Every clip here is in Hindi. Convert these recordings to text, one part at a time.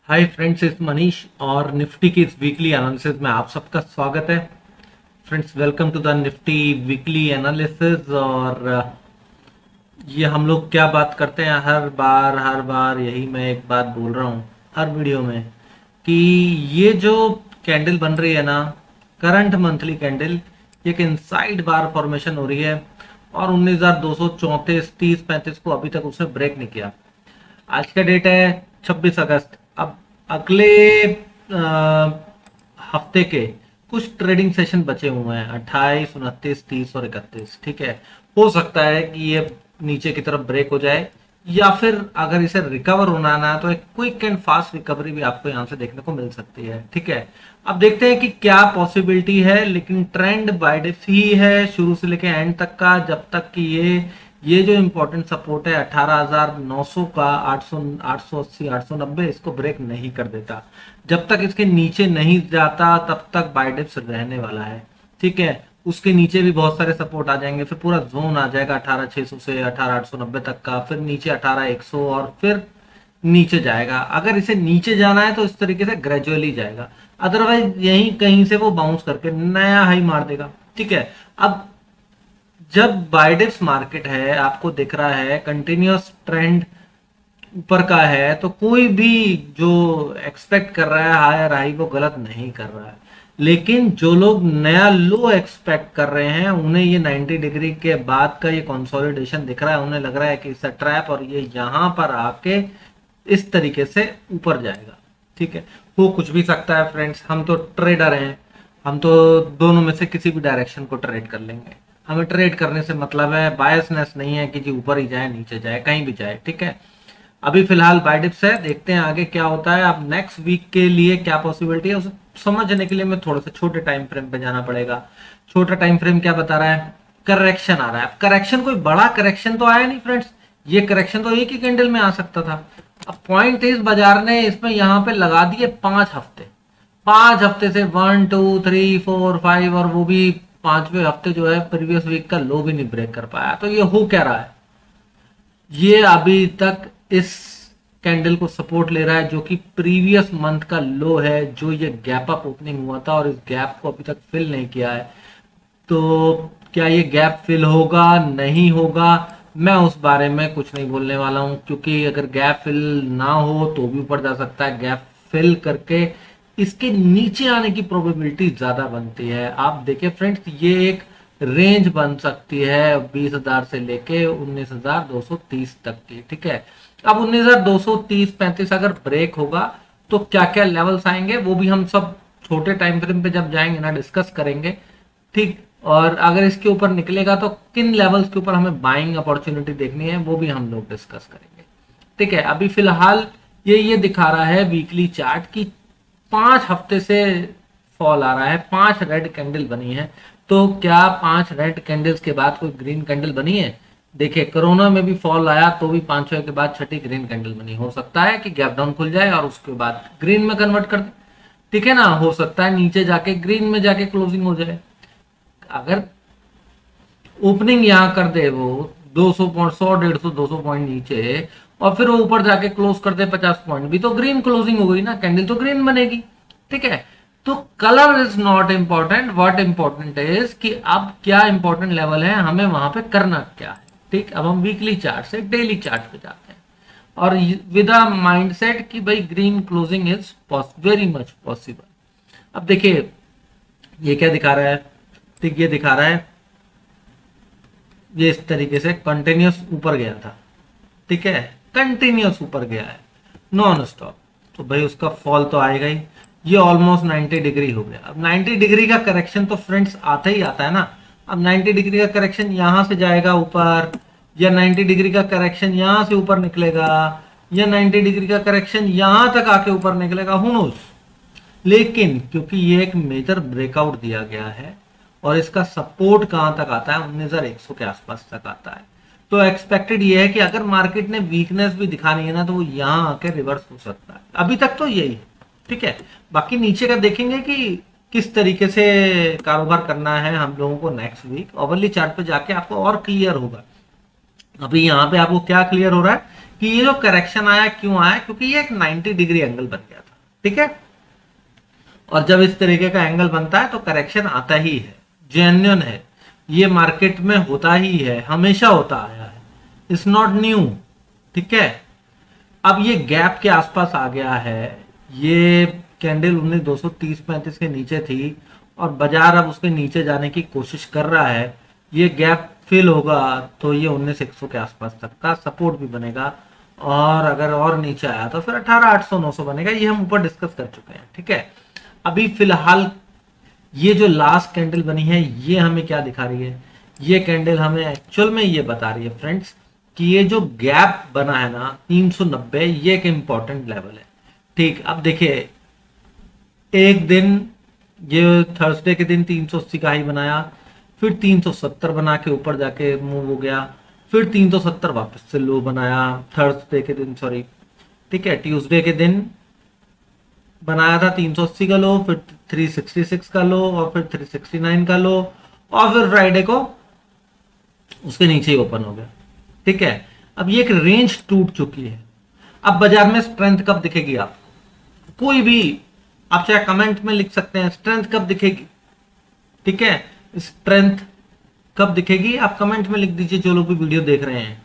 हाय फ्रेंड्स, इस मनीष और निफ्टी की इस वीकली एनालिसिस में आप सबका स्वागत है। Friends, welcome to the Nifty weekly analysis. और ये हम लोग क्या बात करते हैं हर बार यही मैं एक बात बोल रहा हूँ हर वीडियो में कि ये जो कैंडल बन रही है ना, करंट मंथली कैंडल, ये एक इनसाइड बार फॉर्मेशन हो रही है और 19,234 30 35 को अभी तक उसने ब्रेक नहीं किया। आज का डेट है 26 अगस्त। अब अगले हफ्ते के कुछ ट्रेडिंग सेशन बचे हुए हैं, 28 29 30 और 31। ठीक है, हो सकता है कि ये नीचे की तरफ ब्रेक हो जाए, या फिर अगर इसे रिकवर होना ना तो एक क्विक एंड फास्ट रिकवरी भी आपको यहां से देखने को मिल सकती है। ठीक है, अब देखते हैं कि क्या पॉसिबिलिटी है, लेकिन ट्रेंड बाय डिप्स ही है शुरू से लेके एंड तक का। जब तक कि ये जो इंपॉर्टेंट सपोर्ट है 18,900 का, 800 880 890, इसको ब्रेक नहीं कर देता, जब तक इसके नीचे नहीं जाता तब तक बाय डिप्स रहने वाला है। ठीक है, उसके नीचे भी बहुत सारे सपोर्ट आ जाएंगे, फिर पूरा जोन आ जाएगा 18,600 से 18,890 तक का, फिर नीचे 18,100 और फिर नीचे जाएगा। अगर इसे नीचे जाना है तो इस तरीके से ग्रेजुअली जाएगा, अदरवाइज यहीं कहीं से वो बाउंस करके नया हाई मार देगा। ठीक है, अब जब बायडेक्स मार्केट है, आपको दिख रहा है कंटिन्यूअस ट्रेंड ऊपर का है, तो कोई भी जो एक्सपेक्ट कर रहा है हायर हाई वो गलत नहीं कर रहा है। लेकिन जो लोग नया लो एक्सपेक्ट कर रहे हैं, उन्हें ये 90 डिग्री के बाद का ये कंसोलिडेशन दिख रहा है, उन्हें लग रहा है कि इसका ट्रैप और ये यहां पर आके इस तरीके से ऊपर जाएगा। ठीक है, हो कुछ भी सकता है फ्रेंड्स, हम तो ट्रेडर हैं, हम तो दोनों में से किसी भी डायरेक्शन को ट्रेड कर लेंगे। हमें ट्रेड करने से मतलब है, बायसनेस नहीं है कि जी ऊपर ही जाए नीचे जाए कहीं भी जाए। ठीक है, अभी फिलहाल बाय डिप्स है, देखते हैं आगे क्या होता है। अब नेक्स्ट वीक के लिए क्या पॉसिबिलिटी है उसे समझने के लिए मैं थोड़ा सा छोटे टाइम फ्रेम पे जाना पड़ेगा। छोटा टाइम फ्रेम क्या बता रहा है? करेक्शन आ रहा है। करेक्शन कोई बड़ा करेक्शन तो आया नहीं फ्रेंड्स, ये करेक्शन तो एक ही कैंडल में आ सकता था। अब पॉइंट इस बाजार ने इसमें यहाँ पे लगा दिए 5 हफ्ते। 5 हफ्ते से 1 2 3 4 5, और वो भी पांचवें हफ्ते जो है प्रीवियस वीक का लो भी नहीं ब्रेक कर पाया। तो ये हो क्या रहा है? ये अभी तक इस कैंडल को सपोर्ट ले रहा है जो कि प्रीवियस मंथ का लो है, जो ये गैप अप ओपनिंग हुआ था और इस गैप को अभी तक फिल नहीं किया है। तो क्या ये गैप फिल होगा नहीं होगा, मैं उस बारे में कुछ नहीं बोलने वाला हूं, क्योंकि अगर गैप फिल ना हो तो भी ऊपर जा सकता है। गैप फिल करके इसके नीचे आने की प्रोबेबिलिटी ज्यादा बनती है। आप देखिए फ्रेंड्स, ये एक रेंज बन सकती है 20,000 से लेके 19,230 तक की। ठीक है, अब 19,230 35 अगर ब्रेक होगा तो क्या क्या लेवल्स आएंगे वो भी हम सब छोटे टाइम फ्रेम पे जब जाएंगे ना डिस्कस करेंगे। ठीक, और अगर इसके ऊपर निकलेगा तो किन लेवल्स के ऊपर हमें बाइंग अपॉर्चुनिटी देखनी है वो भी हम लोग डिस्कस करेंगे। ठीक है, अभी फिलहाल ये दिखा रहा है वीकली चार्ट की 5 हफ्ते से फॉल आ रहा है, 5 रेड कैंडल बनी है। तो क्या 5 रेड कैंडल्स के बाद कोई ग्रीन कैंडल बनी है? देखिए, कोरोना में भी फॉल आया तो भी 5 के बाद छठी ग्रीन कैंडल बनी। हो सकता है कि गैप डाउन खुल जाए और उसके बाद ग्रीन में कन्वर्ट कर दे। ठीक है ना, हो सकता है नीचे जाके ग्रीन में जाके क्लोजिंग हो जाए। अगर ओपनिंग यहाँ कर दे वो 200 पॉइंट, 100 150 200 पॉइंट नीचे, और फिर वो ऊपर जाके क्लोज कर दे 50 पॉइंट, भी तो ग्रीन क्लोजिंग हो गई ना, कैंडल तो ग्रीन बनेगी। ठीक है, तो colour is not important, what important is कि अब क्या इंपॉर्टेंट लेवल है, हमें वहां पे करना क्या है। ठीक, अब हम वीकली चार्ट से डेली चार्ट पे जाते हैं और विद अ माइंडसेट कि भाई green closing is very much possible. अब देखिए ये क्या दिखा रहा है? ठीक, ये दिखा रहा है ये इस तरीके से कंटिन्यूअस ऊपर गया था। ठीक है, कंटिन्यूअस ऊपर गया है नॉन स्टॉप, तो भाई उसका फॉल तो आएगा ही। ये ऑलमोस्ट 90 डिग्री हो गया। अब 90 डिग्री का करेक्शन तो फ्रेंड्स आता ही आता है ना। अब 90 डिग्री का करेक्शन यहां से जाएगा ऊपर, या 90 डिग्री का करेक्शन यहां से ऊपर निकलेगा, या 90 डिग्री का करेक्शन यहां तक आके ऊपर निकलेगा, हु नोस। लेकिन क्योंकि ये एक मेजर ब्रेकआउट दिया गया है और इसका सपोर्ट कहां तक आता है, 19,100 के आसपास तक आता है, तो एक्सपेक्टेड ये है कि अगर मार्केट ने वीकनेस भी दिखानी है ना तो वो यहां आके रिवर्स हो सकता है। अभी तक तो यही है। ठीक है, बाकी नीचे का देखेंगे कि किस तरीके से कारोबार करना है हम लोगों को नेक्स्ट वीक। ओवरली चार्ट पे जाके आपको और क्लियर होगा। अभी यहाँ पे आपको क्या क्लियर हो रहा है कि ये जो करेक्शन आया क्यों आया, क्योंकि ये एक 90 डिग्री एंगल बन गया था। ठीक है, और जब इस तरीके का एंगल बनता है तो करेक्शन आता ही है, जेन्युइन है, ये मार्केट में होता ही है, हमेशा होता आया है, इट्स नॉट न्यू। ठीक है, अब ये गैप के आसपास आ गया है, ये कैंडल 19,230-35 के नीचे थी और बाजार अब उसके नीचे जाने की कोशिश कर रहा है। ये गैप फिल होगा तो ये 19,100 के आसपास तक का सपोर्ट भी बनेगा, और अगर और नीचे आया तो फिर 18,800-900 बनेगा, ये हम ऊपर डिस्कस कर चुके हैं। ठीक है, अभी फिलहाल ये जो लास्ट कैंडल बनी है ये हमें क्या दिखा रही है, ये कैंडल हमें एक्चुअल में ये बता रही है फ्रेंड्स कि ये जो गैप बना है ना 390, ये एक इंपॉर्टेंट लेवल है। ठीक, अब देखिए एक दिन ये थर्सडे के दिन 380 का ही बनाया, फिर 370 बना के ऊपर जाके मूव हो गया, फिर 370 वापस से लो बनाया थर्सडे के दिन, सॉरी ठीक है, ट्यूसडे के दिन बनाया था 380 का लो, फिर 366 का लो, और फिर 369 का लो, और फिर फ्राइडे को उसके नीचे ही ओपन हो गया। ठीक है, अब ये एक रेंज टूट चुकी है। अब बाजार में स्ट्रेंथ कब दिखेगी आपको, कोई भी आप चाहे कमेंट में लिख सकते हैं स्ट्रेंथ कब दिखेगी। ठीक है, स्ट्रेंथ कब दिखेगी आप कमेंट में लिख दीजिए, जो लोग भी वीडियो देख रहे हैं।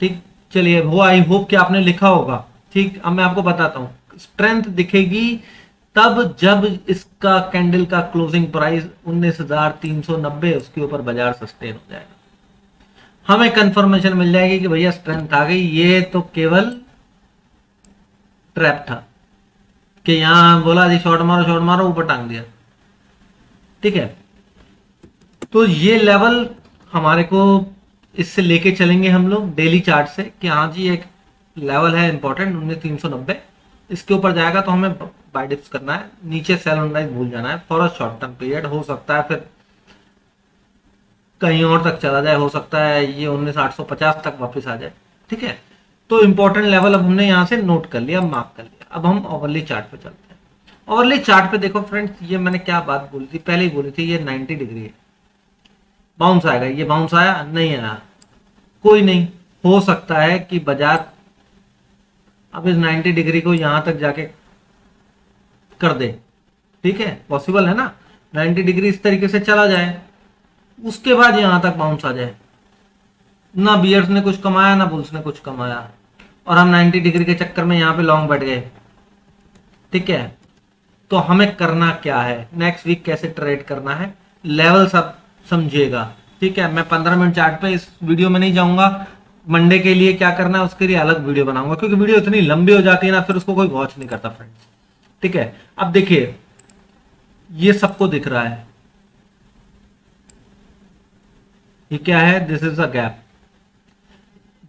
ठीक, चलिए वो आई होप कि आपने लिखा होगा। ठीक, अब मैं आपको बताता हूं, स्ट्रेंथ दिखेगी तब जब इसका कैंडल का क्लोजिंग प्राइस 19,390 उसके ऊपर बाजार सस्टेन हो जाएगा, हमें कंफर्मेशन मिल जाएगी कि भैया स्ट्रेंथ आ गई। ये तो केवल ट्रैप था कि यहां बोला जी शॉर्ट मारो ऊपर टांग दिया। ठीक है, तो ये लेवल हमारे को इससे लेके चलेंगे हम लोग डेली चार्ट से कि हाँ जी एक लेवल है इंपॉर्टेंट 19,390, इसके ऊपर जाएगा तो हमें बाय डिप्स करना है, नीचे सेल ऑन राइज भूल जाना है for a short term period. हो सकता है फिर कहीं और तक चला जाए, हो सकता है ये 19,850 तक वापस आ जाए। ठीक है, तो इंपॉर्टेंट लेवल अब हमने यहाँ से नोट कर लिया, मार्क कर लिया। अब हम ओवरली चार्ट पे चलते हैं। ओवरली चार्ट पे देखो फ्रेंड्स, ये मैंने क्या बात बोली थी, पहले ही बोली थी, ये 90 डिग्री है, बाउंस आएगा, ये बाउंस आया नहीं आया कोई नहीं, हो सकता है कि बाजार अब इस 90 डिग्री को यहां तक जाके कर दे। ठीक है, पॉसिबल है ना, 90 डिग्री इस तरीके से चला जाए, उसके बाद यहां तक बाउंस आ जाए, ना बियर्स ने कुछ कमाया ना बुल्स ने कुछ कमाया, और हम 90 डिग्री के चक्कर में यहाँ पे लॉन्ग बैठ गए। ठीक है, तो हमें करना क्या है, नेक्स्ट वीक कैसे ट्रेड करना है, लेवल सब समझिएगा। ठीक है, मैं 15 मिनट चार्ट पे इस वीडियो में नहीं जाऊंगा, मंडे के लिए क्या करना है उसके लिए अलग वीडियो बनाऊंगा, क्योंकि वीडियो इतनी लंबी हो जाती है ना, फिर उसको कोई वॉच नहीं करता फ्रेंड्स। ठीक है, अब देखिए ये सबको दिख रहा है, ये क्या है, दिस इज अ गैप।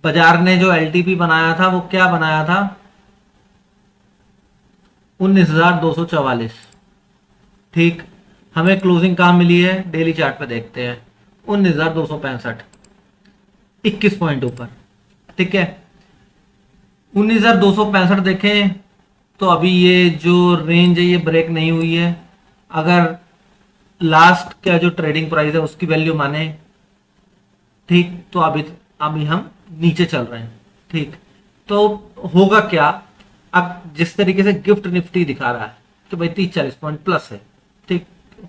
बाजार ने जो एलटीपी बनाया था वो क्या बनाया था, 19,244। ठीक, हमें क्लोजिंग कहां मिली है, डेली चार्ट पे देखते हैं, 19,265, 21 पॉइंट ऊपर। ठीक है, 19,265 देखें तो अभी ये जो रेंज है ये ब्रेक नहीं हुई है, अगर लास्ट का जो ट्रेडिंग प्राइस है उसकी वैल्यू माने, ठीक, तो अभी हम नीचे चल रहे हैं। ठीक, तो होगा क्या, अब जिस तरीके से गिफ्ट निफ्टी दिखा रहा है कि भाई 30-40 पॉइंट प्लस है, ठीक,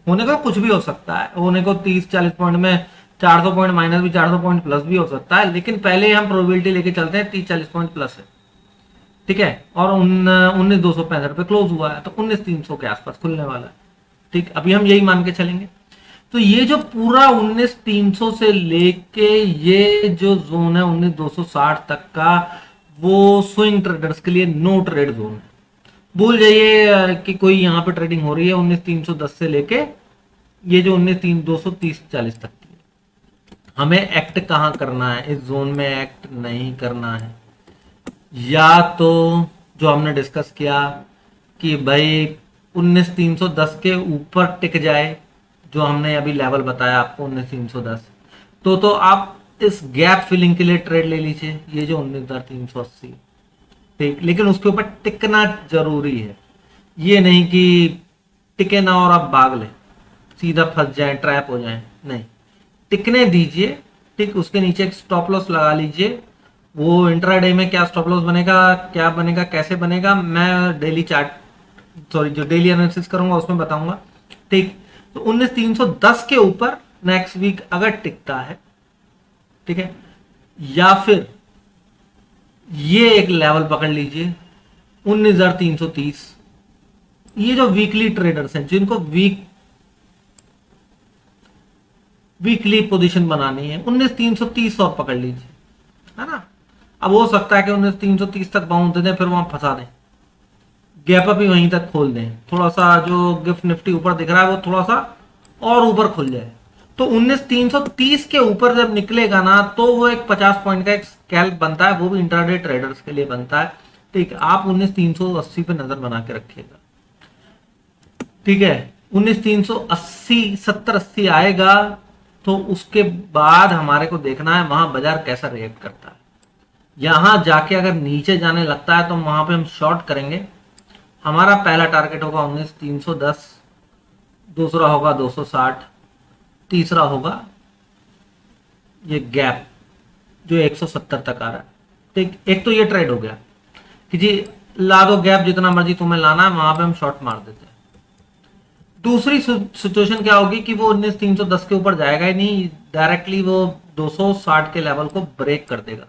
होने का कुछ भी हो सकता है, होने को 30-40 पॉइंट में 400 पॉइंट माइनस भी, 400 पॉइंट प्लस भी हो सकता है, लेकिन पहले हम प्रोबेबिलिटी लेके चलते हैं 30-40 पॉइंट प्लस है। ठीक है, और 19,265 पे क्लोज हुआ है, तो 19,300 के आसपास खुलने वाला है। ठीक, अभी हम यही मान के चलेंगे। तो ये जो पूरा 19,300 से लेके ये जो जोन है 19,260 तक का, वो स्विंग ट्रेडर्स के लिए नो ट्रेड जोन है। भूल जाइए कि कोई यहाँ पे ट्रेडिंग हो रही है 19,310 से लेके ये जो 19,230-40 तक की। हमें एक्ट कहाँ करना है, इस जोन में एक्ट नहीं करना है, या तो जो हमने डिस्कस किया कि भाई 19,310 के ऊपर टिक जाए, जो हमने अभी लेवल बताया आपको 19,310, तो आप इस गैप फिलिंग के लिए ट्रेड ले लीजिए, ये जो 19,380। ठीक, लेकिन उसके ऊपर टिकना जरूरी है, ये नहीं कि टिके ना और आप भाग ले, सीधा फंस जाए, ट्रैप हो जाए, नहीं, टिकने दीजिए। ठीक, उसके नीचे एक स्टॉप लॉस लगा लीजिए वो इंट्राडे में क्या स्टॉप लॉस बनेगा, क्या बनेगा, कैसे बनेगा, मैं डेली चार्ट, सॉरी जो डेली एनालिसिस करूंगा उसमें बताऊंगा। ठीक, तो 19,310 के ऊपर नेक्स्ट वीक अगर टिकता है, ठीक है, या फिर ये एक लेवल पकड़ लीजिए 19,330। ये जो वीकली ट्रेडर्स हैं जिनको वीकली पोजीशन बनानी है, 19,330 और पकड़ लीजिए, है ना। अब हो सकता है कि 19,330 तक बाउंस दे दें, फिर वहां फंसा दें, गैप अप ही वहीं तक खोल दें, थोड़ा सा जो गिफ्ट निफ्टी ऊपर दिख रहा है वो थोड़ा सा और ऊपर खुल जाए। तो 19,330 के ऊपर जब निकलेगा ना, तो वो एक 50 पॉइंट का एक स्कैल्प बनता है, वो भी इंट्राडे ट्रेडर्स के लिए बनता है। ठीक है, आप 19,380 पे नजर बना के रखिएगा। ठीक है, 19,380 70-80 आएगा तो उसके बाद हमारे को देखना है वहां बाजार कैसा रिएक्ट करता है। यहां जाके अगर नीचे जाने लगता है तो वहां पे हम शॉर्ट करेंगे। हमारा पहला टारगेट होगा 19,310, दूसरा होगा 260, तीसरा होगा ये गैप जो 170 तक आ रहा है। ठीक, एक तो ये ट्रेड हो गया कि जी ला दो गैप, जितना मर्जी तुम्हें लाना है, वहां पे हम शॉर्ट मार देते हैं। दूसरी सिचुएशन क्या होगी कि वो 19,310 के ऊपर जाएगा ही नहीं, डायरेक्टली वो 260 के लेवल को ब्रेक कर देगा।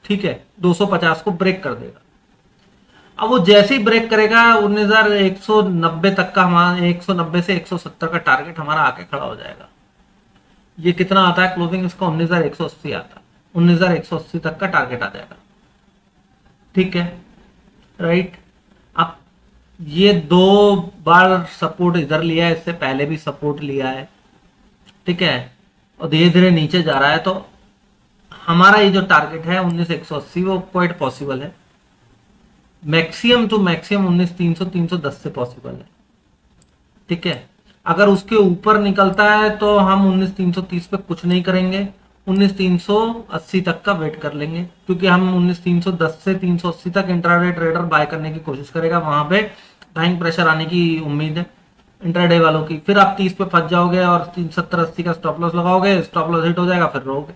ठीक है, 250 को ब्रेक कर देगा। अब वो जैसे ही ब्रेक करेगा 19,190 तक का, हमारा 190 से 170 का टारगेट हमारा आके खड़ा हो जाएगा। ये कितना आता है क्लोजिंग इसका, 19,180 आता है, 19,180 तक का टारगेट आ जाएगा। ठीक है, राइट। अब ये 2 बार सपोर्ट इधर लिया है, इससे पहले भी सपोर्ट लिया है। ठीक है, और धीरे धीरे नीचे जा रहा है, तो हमारा ये जो टारगेट है 19,180 वो क्वाइट पॉसिबल है। मैक्सिमम टू मैक्सिमम 19,300 310 से पॉसिबल है। ठीक है, अगर उसके ऊपर निकलता है तो हम 19,330 पे कुछ नहीं करेंगे, 19,380 तक का वेट कर लेंगे, क्योंकि हम 19,310 से 380 तक इंट्राडे ट्रेडर बाय करने की कोशिश करेगा। वहां पे बाइंग प्रेशर आने की उम्मीद है इंट्राडे वालों की। फिर आप 30 पे फंस जाओगे और 70-80 का स्टॉप लॉस लगाओगे, स्टॉप लॉस हिट हो जाएगा, फिर रहोगे।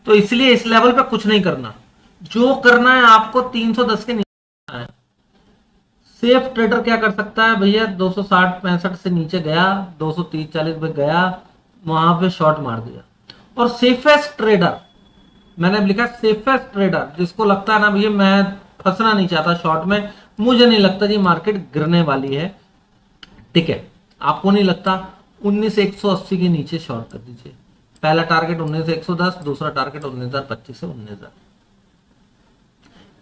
तो इसलिए इस लेवल पे कुछ नहीं करना। जो करना है आपको 310 के नीचे है। सेफ ट्रेडर क्या कर सकता है भैया, 260-65 से नीचे गया, 230-40 पे गया, वहां पे शॉर्ट मार दिया। और सेफेस्ट ट्रेडर, मैंने लिखा सेफेस्ट ट्रेडर, जिसको लगता है ना भैया मैं फंसना नहीं चाहता शॉर्ट में, मुझे नहीं लगता जी मार्केट गिरने वाली है, ठीक है, आपको नहीं लगता, 19,180 के नीचे शॉर्ट कर दीजिए। पहला टारगेट 19,110, दूसरा टारगेट 19,025 से 19,000,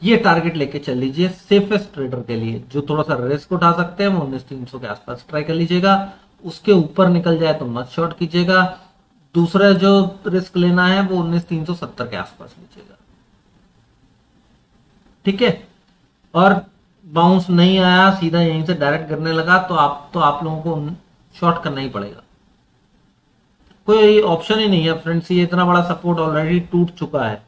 ये टारगेट लेके चल लीजिए सेफेस्ट ट्रेडर के लिए। जो थोड़ा सा रिस्क उठा सकते हैं वो 19,300 के आसपास ट्राई कर लीजिएगा। उसके ऊपर निकल जाए तो मत शॉर्ट कीजिएगा। दूसरा जो रिस्क लेना है वो 19,370 के आसपास लीजिएगा। ठीक है, और बाउंस नहीं आया, सीधा यहीं से डायरेक्ट गिरने लगा, तो आप लोगों को शॉर्ट करना ही पड़ेगा, कोई ऑप्शन ही नहीं है फ्रेंड्स। ये इतना बड़ा सपोर्ट ऑलरेडी टूट चुका है,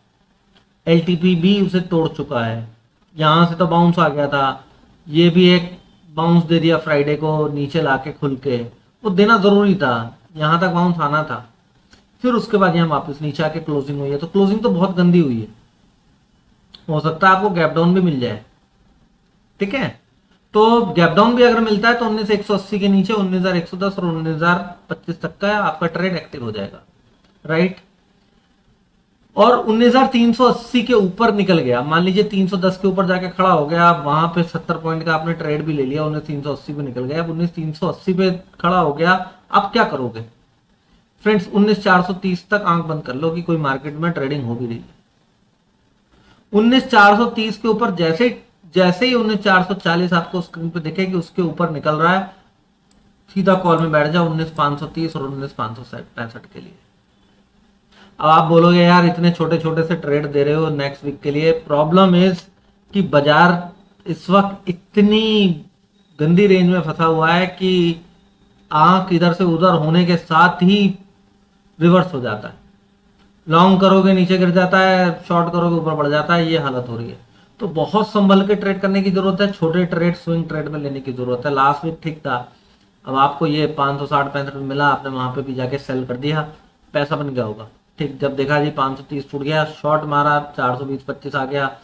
एलटीपी भी उसे तोड़ चुका है। यहां से तो बाउंस आ गया था, ये भी एक बाउंस दे दिया फ्राइडे को नीचे लाके खुल के, वो देना जरूरी था, यहां तक बाउंस आना था। फिर उसके बाद यहाँ वापस नीचे आके क्लोजिंग हुई है, तो क्लोजिंग तो बहुत गंदी हुई है। हो सकता है आपको गैप डाउन भी मिल जाए। ठीक है, तो गैप डाउन भी अगर मिलता है तो 19,180 के नीचे 19,110 और 19,025 तक का आपका ट्रेड एक्टिव हो जाएगा, राइट। और 19,380 के ऊपर निकल गया, मान लीजिए 310 के ऊपर जाके खड़ा हो गया, वहां पे 70 पॉइंट का आपने ट्रेड भी ले लिया, 19,380 पे निकल गया। अब 19,380 पे खड़ा हो गया, अब क्या करोगे फ्रेंड्स, 19,430 तक आंख बंद कर लो कि कोई मार्केट में ट्रेडिंग हो भी रही है। 19,430 के ऊपर जैसे ही 19,440 आपको स्क्रीन पे दिखे कि उसके ऊपर निकल रहा है, सीधा कॉल में बैठ जाओ 19,530 और 19,565 के लिए। अब आप बोलोगे यार इतने छोटे छोटे से ट्रेड दे रहे हो नेक्स्ट वीक के लिए, प्रॉब्लम इज कि बाजार इस वक्त इतनी गंदी रेंज में फंसा हुआ है कि आंख इधर से उधर होने के साथ ही रिवर्स हो जाता है। लॉन्ग करोगे नीचे गिर जाता है, शॉर्ट करोगे ऊपर बढ़ जाता है, ये हालत हो रही है। तो बहुत संभल के ट्रेड करने की जरूरत है, छोटे ट्रेड स्विंग ट्रेड में लेने की जरूरत है। लास्ट वीक ठीक था, अब आपको ये 560-65 मिला, आपने वहां पे भी जाके सेल कर दिया, पैसा बन गया होगा, ठीक, जब देखा जी 530 टूट गया, शॉर्ट मारा, 420-25 आ गया,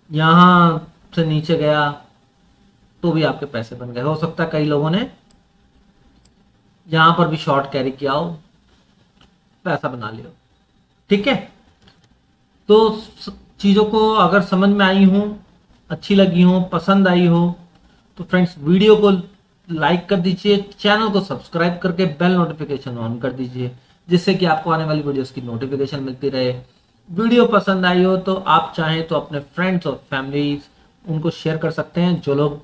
यहां से नीचे गया, तो भी आपके पैसे बन गए। हो सकता है कई लोगों ने यहां पर भी शॉर्ट कैरी किया हो, पैसा बना लिया हो। ठीक है, तो चीजों को अगर समझ में आई हो, अच्छी लगी हो, पसंद आई हो, तो फ्रेंड्स वीडियो को लाइक कर दीजिए, चैनल को सब्सक्राइब करके बेल नोटिफिकेशन ऑन कर दीजिए, जिससे कि आपको आने वाली वीडियोस की नोटिफिकेशन मिलती रहे। वीडियो पसंद आई हो तो आप चाहें तो अपने फ्रेंड्स और फैमिलीज उनको शेयर कर सकते हैं, जो लोग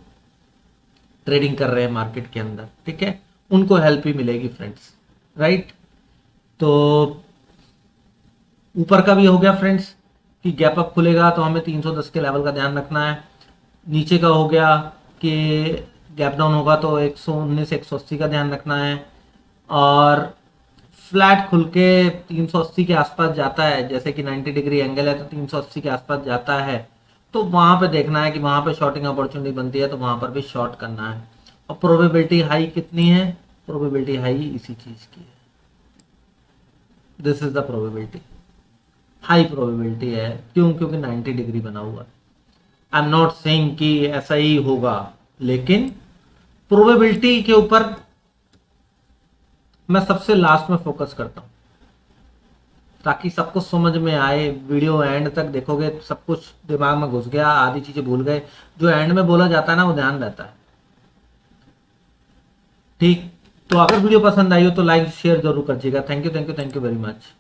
ट्रेडिंग कर रहे हैं मार्केट के अंदर। ठीक है, उनको हेल्प ही मिलेगी फ्रेंड्स, राइट। तो ऊपर का भी हो गया फ्रेंड्स कि गैप अप खुलेगा तो हमें 310 के लेवल का ध्यान रखना है। नीचे का हो गया कि गैप डाउन होगा तो 119 180 का ध्यान रखना है। और फ्लैट खुल के 380 के आसपास जाता है, जैसे कि 90 डिग्री एंगल है तो 380 के आसपास जाता है, तो वहां पे देखना है कि वहां पे शॉर्टिंग अपॉर्चुनिटी बनती है तो वहां पर भी शॉर्ट करना है। और प्रोबेबिलिटी हाई कितनी है? प्रोबेबिलिटी हाई इसी चीज की है, this is the probability, high probability है। क्यों? क्योंकि 90 डिग्री बना हुआ है। आई एम नॉट सेइंग कि ऐसा ही होगा, लेकिन प्रोबेबिलिटी के ऊपर मैं सबसे लास्ट में फोकस करता हूं, ताकि सबको समझ में आए। वीडियो एंड तक देखोगे सब कुछ दिमाग में घुस गया, आधी चीजें भूल गए, जो एंड में बोला जाता है ना वो ध्यान रहता है। ठीक, तो अगर वीडियो पसंद आई हो तो लाइक शेयर जरूर करिएगा। Thank you very much.